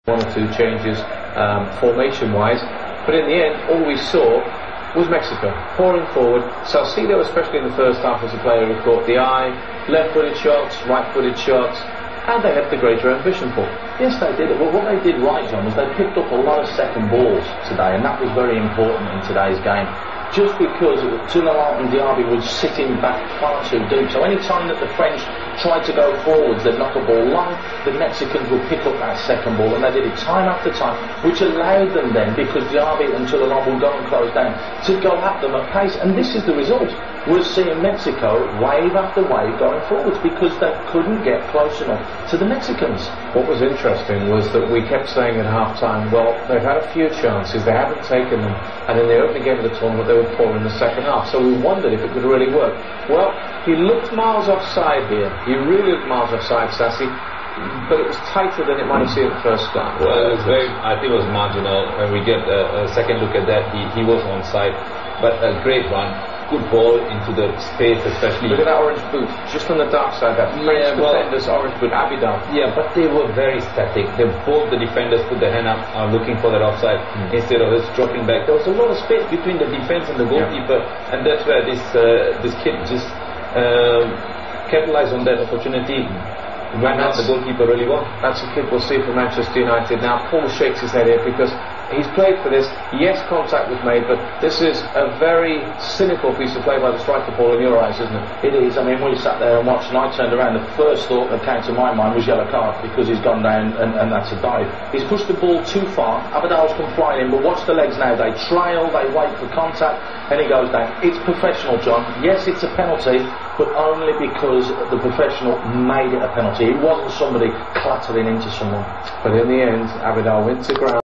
one or two changes formation-wise, but in the end all we saw was Mexico pouring forward. Salcido, especially in the first half, was a player who caught the eye, left-footed shots, right-footed shots, and they had the greater ambition for. Yes, they did. Well, what they did right, John, was they picked up a lot of second balls today, and that was very important in today's game. Just because Tunalant and Diaby was sitting back far too deep. So any time that the French tried to go forwards, they'd knock a ball long, the Mexicans would pick up that second ball, and they did it time after time, which allowed them then, because Diaby and Tunalant would go and close down, to go at them at pace. And this is the result. We're seeing Mexico wave after wave going forwards because they couldn't get close enough to the Mexicans. What was interesting was that we kept saying at half-time, well, they've had a few chances, they haven't taken them, and in the opening game of the tournament they were poor in the second half, so we wondered if it could really work. Well, he looked miles offside here. He really looked miles offside, Sassy, but it was tighter than it might have seemed at first glance. Well, it was I think it was marginal. When we get a second look at that, he was onside, but a great run. Good ball into the space, especially. Look at that orange boot, just on the dark side, that French defender's orange boot, Abidal. Yeah, but they were very static. Both the defenders put their hand up, looking for that offside, instead of us dropping back. There was a lot of space between the defense and the goalkeeper, and that's where this kid just capitalized on that opportunity. Ran out the goalkeeper really well. That's a kid we'll see for Manchester United. Now, Paul shakes his head here because he's played for this. Yes, contact was made, but this is a very cynical piece of play by the striker, Paul, in your eyes, isn't it? It is. I mean, we sat there and watched, and I turned around. The first thought that came to my mind was yellow card, because he's gone down and that's a dive. He's pushed the ball too far. Abidal's come flying in, but watch the legs now. They trail, they wait for contact, and he goes down. It's professional, John. Yes, it's a penalty, but only because the professional made it a penalty. It wasn't somebody clattering into someone. But in the end, Abidal went to ground.